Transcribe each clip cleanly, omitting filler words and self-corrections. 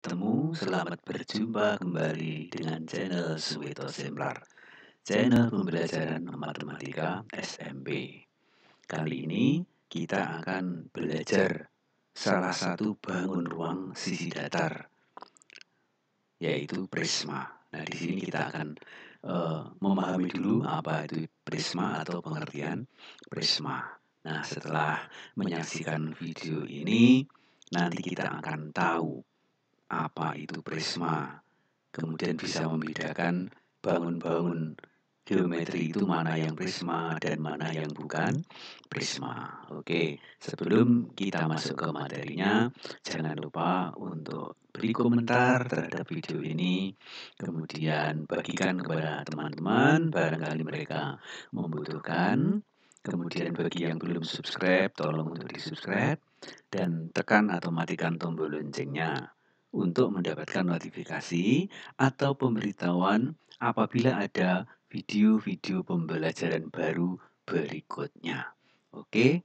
selamat berjumpa kembali dengan channel Suwito Semplar, channel pembelajaran matematika SMP. Kali ini kita akan belajar salah satu bangun ruang sisi datar, yaitu prisma. Nah, di sini kita akan memahami dulu apa itu prisma atau pengertian prisma. Nah, setelah menyaksikan video ini, nanti kita akan tahu apa itu prisma, kemudian bisa membedakan bangun-bangun geometri itu mana yang prisma dan mana yang bukan prisma. Oke, sebelum kita masuk ke materinya, jangan lupa untuk beri komentar terhadap video ini, kemudian bagikan kepada teman-teman barangkali mereka membutuhkan. Kemudian bagi yang belum subscribe, tolong untuk di-subscribe dan tekan atau matikan tombol loncengnya untuk mendapatkan notifikasi atau pemberitahuan apabila ada video-video pembelajaran baru berikutnya. Oke,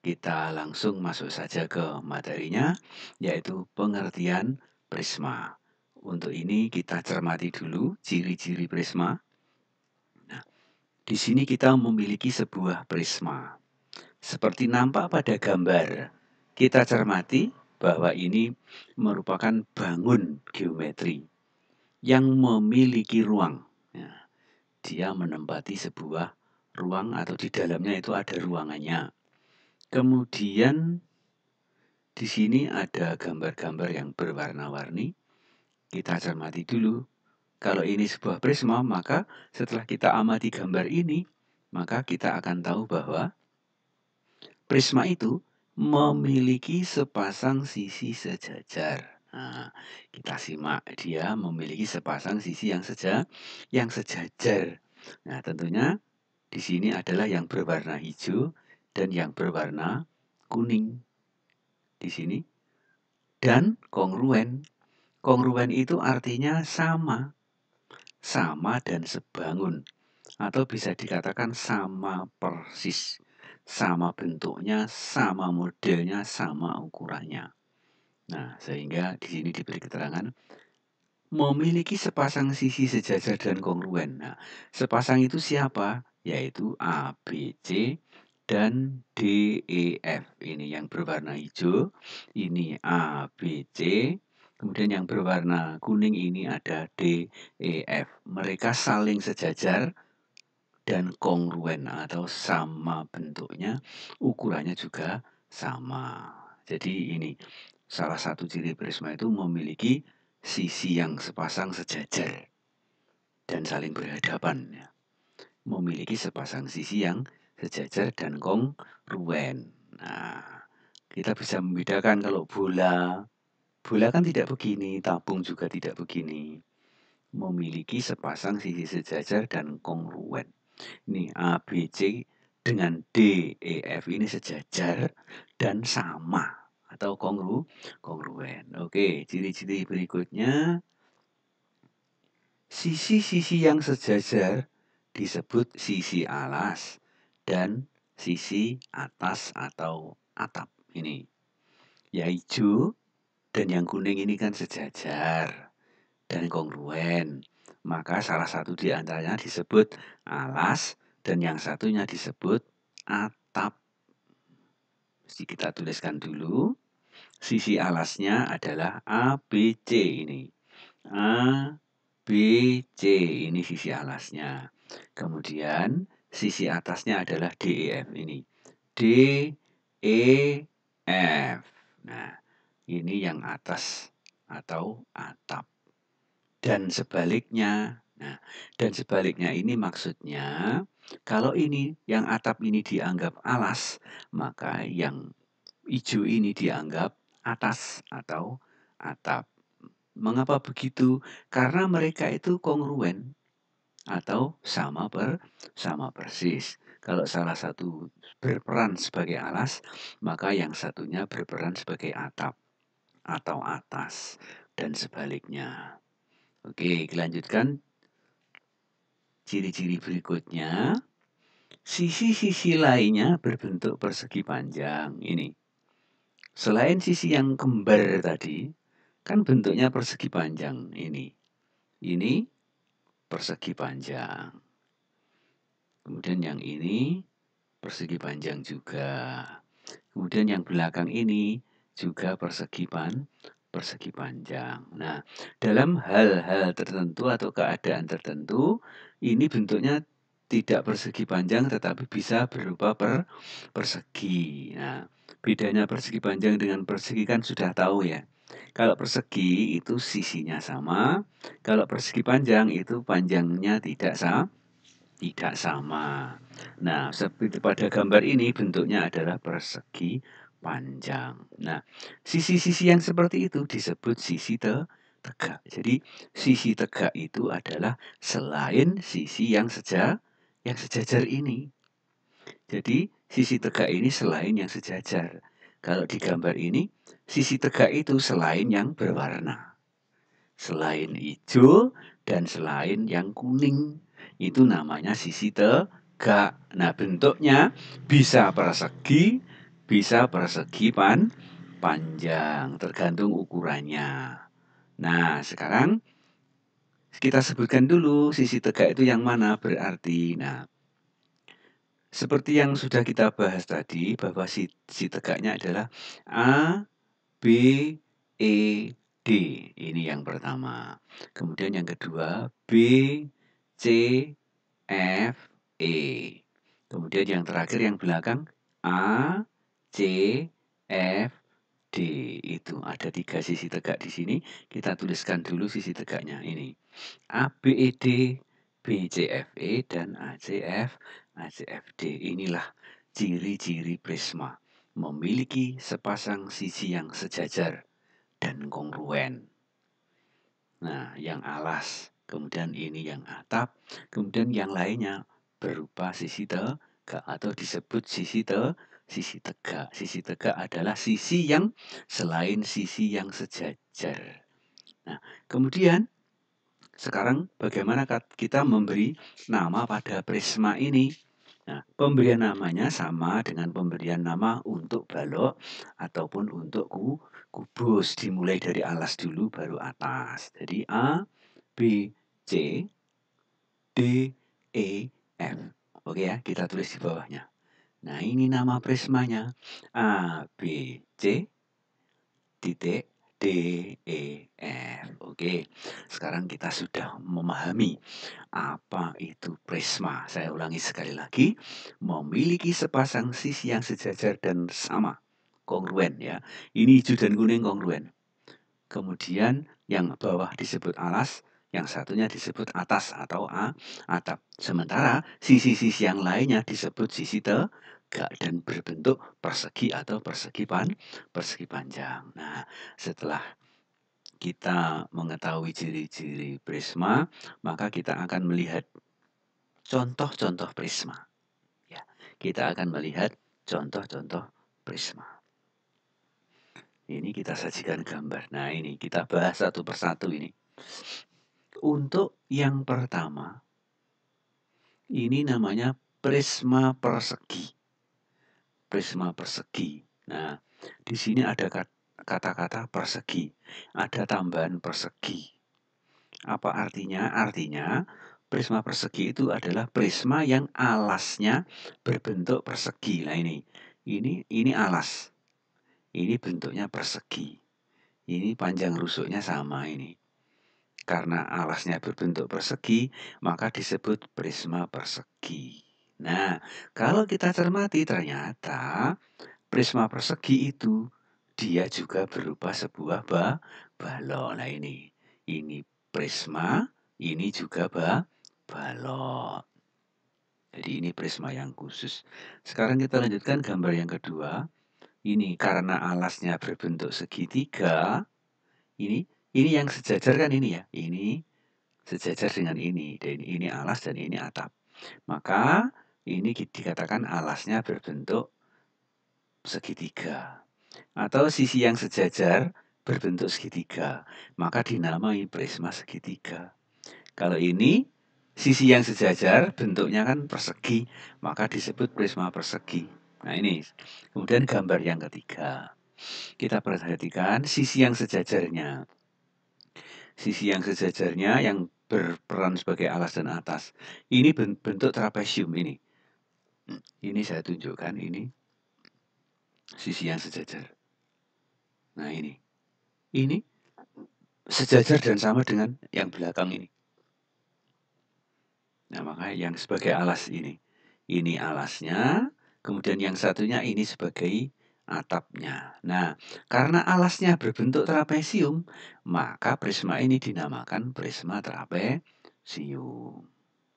kita langsung masuk saja ke materinya, yaitu pengertian prisma. Untuk ini kita cermati dulu ciri-ciri prisma. Nah, di sini kita memiliki sebuah prisma. Seperti nampak pada gambar, kita cermati bahwa ini merupakan bangun geometri yang memiliki ruang. Ya, dia menempati sebuah ruang atau di dalamnya itu ada ruangannya. Kemudian di sini ada gambar-gambar yang berwarna-warni. Kita cermati dulu. Kalau ini sebuah prisma, maka setelah kita amati gambar ini, maka kita akan tahu bahwa prisma itu memiliki sepasang sisi sejajar. Nah, kita simak, dia memiliki sepasang sisi yang sejajar. Nah, tentunya di sini adalah yang berwarna hijau dan yang berwarna kuning. Di sini dan kongruen. Kongruen itu artinya sama dan sebangun, atau bisa dikatakan sama persis. Sama bentuknya, sama modelnya, sama ukurannya. Nah, sehingga di sini diberi keterangan memiliki sepasang sisi sejajar dan kongruen. Nah, sepasang itu siapa? Yaitu A, B, C, dan D, E, F. Ini yang berwarna hijau, ini A, B, C. Kemudian yang berwarna kuning ini ada D, E, F. Mereka saling sejajar dan kongruen atau sama bentuknya, ukurannya juga sama. Jadi ini salah satu ciri prisma itu memiliki sisi yang sepasang sejajar dan saling berhadapan. Memiliki sepasang sisi yang sejajar dan kongruen. Nah, kita bisa membedakan kalau bola kan tidak begini, tabung juga tidak begini. Memiliki sepasang sisi sejajar dan kongruen. Ini A, B, C dengan D, E, F ini sejajar dan sama atau kongruen. Oke, ciri-ciri berikutnya. Sisi-sisi yang sejajar disebut sisi alas dan sisi atas atau atap. Ini ya hijau dan yang kuning ini kan sejajar dan kongruen. Maka salah satu di antaranya disebut alas dan yang satunya disebut atap. Mesti kita tuliskan dulu. Sisi alasnya adalah A, B, C ini. A, B, C ini sisi alasnya. Kemudian sisi atasnya adalah D, E, F ini. D, E, F. Nah, ini yang atas atau atap. Dan sebaliknya. Nah, dan sebaliknya ini maksudnya kalau ini yang atap ini dianggap alas, maka yang hijau ini dianggap atas atau atap. Mengapa begitu? Karena mereka itu kongruen atau sama persis. Kalau salah satu berperan sebagai alas, maka yang satunya berperan sebagai atap atau atas dan sebaliknya. Oke, lanjutkan ciri-ciri berikutnya. Sisi-sisi lainnya berbentuk persegi panjang. Ini. Selain sisi yang kembar tadi, kan bentuknya persegi panjang ini. Ini persegi panjang. Kemudian yang ini persegi panjang juga. Kemudian yang belakang ini juga persegi panjang. Nah, dalam hal-hal tertentu atau keadaan tertentu, ini bentuknya tidak persegi panjang tetapi bisa berupa persegi. Nah, bedanya persegi panjang dengan persegi kan sudah tahu ya. Kalau persegi itu sisinya sama, kalau persegi panjang itu panjangnya tidak sama. Nah, seperti pada gambar ini bentuknya adalah persegi panjang. Nah, sisi-sisi yang seperti itu disebut sisi tegak. Jadi, sisi tegak itu adalah selain sisi yang sejajar ini. Jadi, sisi tegak ini selain yang sejajar. Kalau di gambar ini, sisi tegak itu selain yang berwarna. Selain hijau dan selain yang kuning. Itu namanya sisi tegak. Nah, bentuknya bisa persegi, bisa persegi panjang, tergantung ukurannya. Nah, sekarang kita sebutkan dulu sisi tegak itu yang mana berarti. Nah, seperti yang sudah kita bahas tadi bahwa sisi tegaknya adalah A, B, E, D. Ini yang pertama. Kemudian yang kedua B, C, F, E. Kemudian yang terakhir yang belakang A, C, F, D. Itu ada 3 sisi tegak di sini. Kita tuliskan dulu sisi tegaknya ini. A, B, E, D, B, C, F, E, dan A, C, F, D. Inilah ciri-ciri prisma. Memiliki sepasang sisi yang sejajar dan kongruen. Nah, yang alas, kemudian ini yang atap, kemudian yang lainnya berupa sisi tegak atau disebut sisi tegak. Sisi tegak adalah sisi yang selain sisi yang sejajar. Nah, kemudian sekarang bagaimana kita memberi nama pada prisma ini? Nah, pemberian namanya sama dengan pemberian nama untuk balok ataupun untuk kubus. Dimulai dari alas dulu baru atas. Jadi A, B, C, D, E, F. Oke ya, kita tulis di bawahnya. Nah, ini nama prismanya. A, B, C, titik, D, E, F. Oke, sekarang kita sudah memahami apa itu prisma. Saya ulangi sekali lagi, memiliki sepasang sisi yang sejajar dan sama, kongruen ya. Ini hijau dan kuning kongruen. Kemudian yang bawah disebut alas, yang satunya disebut atas atau atap. Sementara sisi-sisi yang lainnya disebut sisi tegak dan berbentuk persegi atau persegi panjang. Nah, setelah kita mengetahui ciri-ciri prisma, maka kita akan melihat contoh-contoh prisma. Ya, kita akan melihat contoh-contoh prisma. Ini kita sajikan gambar. Nah, ini kita bahas satu persatu ini. Untuk yang pertama, ini namanya prisma persegi. Prisma persegi. Nah, di sini ada kata-kata persegi. Ada tambahan persegi. Apa artinya? Artinya, prisma persegi itu adalah prisma yang alasnya berbentuk persegi. Nah, ini alas. Ini bentuknya persegi. Ini panjang rusuknya sama ini. Karena alasnya berbentuk persegi, maka disebut prisma persegi. Nah, kalau kita cermati ternyata prisma persegi itu dia juga berupa sebuah balok. Nah, ini prisma, ini juga balok. Jadi ini prisma yang khusus. Sekarang kita lanjutkan gambar yang kedua. Ini karena alasnya berbentuk segitiga, ini yang sejajar kan ini ya. Ini sejajar dengan ini. Dan ini alas dan ini atap. Maka ini dikatakan alasnya berbentuk segitiga. Atau sisi yang sejajar berbentuk segitiga. Maka dinamai prisma segitiga. Kalau ini sisi yang sejajar bentuknya kan persegi. Maka disebut prisma persegi. Nah, ini kemudian gambar yang ketiga. Kita perhatikan sisi yang sejajarnya. sisi yang sejajarnya yang berperan sebagai alas dan atas. Ini bentuk trapesium ini. Ini saya tunjukkan, ini sisi yang sejajar. Nah ini sejajar dan sama dengan yang belakang ini. Nah makanya yang sebagai alas ini alasnya, kemudian yang satunya ini sebagai atapnya. Nah, karena alasnya berbentuk trapesium, maka prisma ini dinamakan prisma trapesium.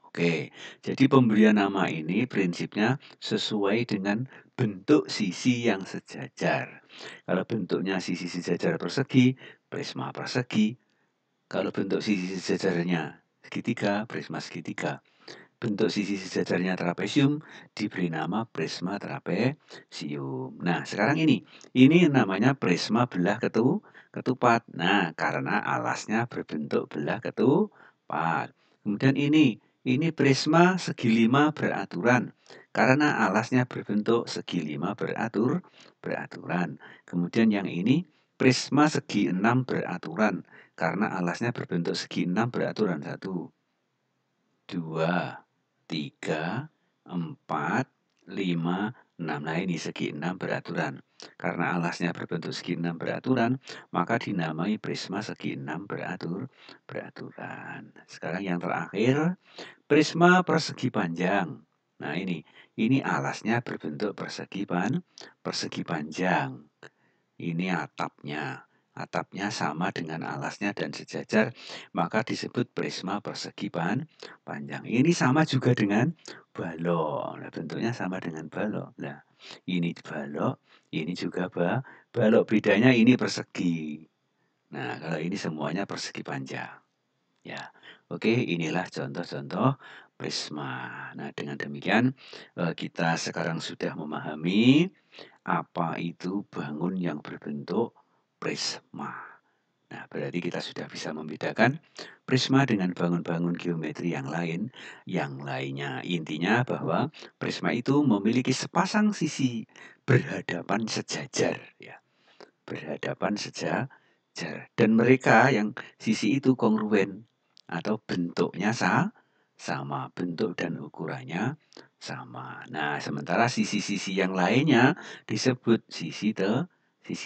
Oke, jadi pemberian nama ini prinsipnya sesuai dengan bentuk sisi yang sejajar. Kalau bentuknya sisi sejajar persegi, prisma persegi. Kalau bentuk sisi sejajarnya segitiga, prisma segitiga. Bentuk sisi sejajarnya trapesium diberi nama prisma trapesium. Nah, sekarang ini namanya prisma belah ketupat. Nah, karena alasnya berbentuk belah ketupat. Kemudian ini prisma segi lima beraturan. Karena alasnya berbentuk segi lima beraturan. Kemudian yang ini prisma segi enam beraturan. Karena alasnya berbentuk segi enam beraturan. 1, 2, 3, 4, 5, 6. Nah ini segi 6 beraturan. Karena alasnya berbentuk segi 6 beraturan, maka dinamai prisma segi 6 beraturan. Sekarang yang terakhir, prisma persegi panjang. Nah ini alasnya berbentuk persegi panjang. Ini atapnya. Atapnya sama dengan alasnya dan sejajar, maka disebut prisma persegi panjang. Ini sama juga dengan balok. Nah, bentuknya sama dengan balok. Nah, ini balok, ini juga balok. Bedanya ini persegi. Nah, kalau ini semuanya persegi panjang. Ya, oke, inilah contoh-contoh prisma. Nah, dengan demikian kita sekarang sudah memahami apa itu bangun yang berbentuk prisma. Nah, berarti kita sudah bisa membedakan prisma dengan bangun-bangun geometri yang lain. Yang lainnya intinya bahwa prisma itu memiliki sepasang sisi berhadapan sejajar, ya. Berhadapan sejajar. Dan mereka yang sisi itu kongruen atau bentuknya sama, bentuk dan ukurannya sama. Nah, sementara sisi-sisi yang lainnya disebut sisi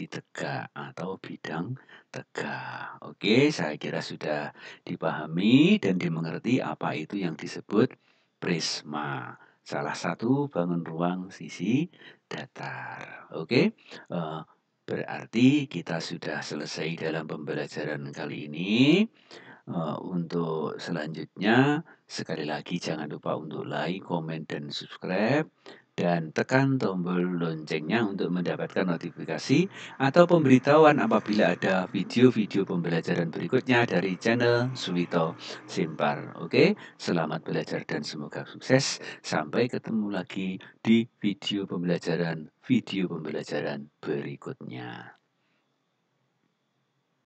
tegak atau bidang tegak. Oke, saya kira sudah dipahami dan dimengerti apa itu yang disebut prisma. Salah satu bangun ruang sisi datar. Oke, berarti kita sudah selesai dalam pembelajaran kali ini. Untuk selanjutnya, sekali lagi jangan lupa untuk like, komen, dan subscribe. Dan tekan tombol loncengnya untuk mendapatkan notifikasi atau pemberitahuan apabila ada video-video pembelajaran berikutnya dari channel Suwito Simpar. Oke, selamat belajar dan semoga sukses. Sampai ketemu lagi di video pembelajaran berikutnya.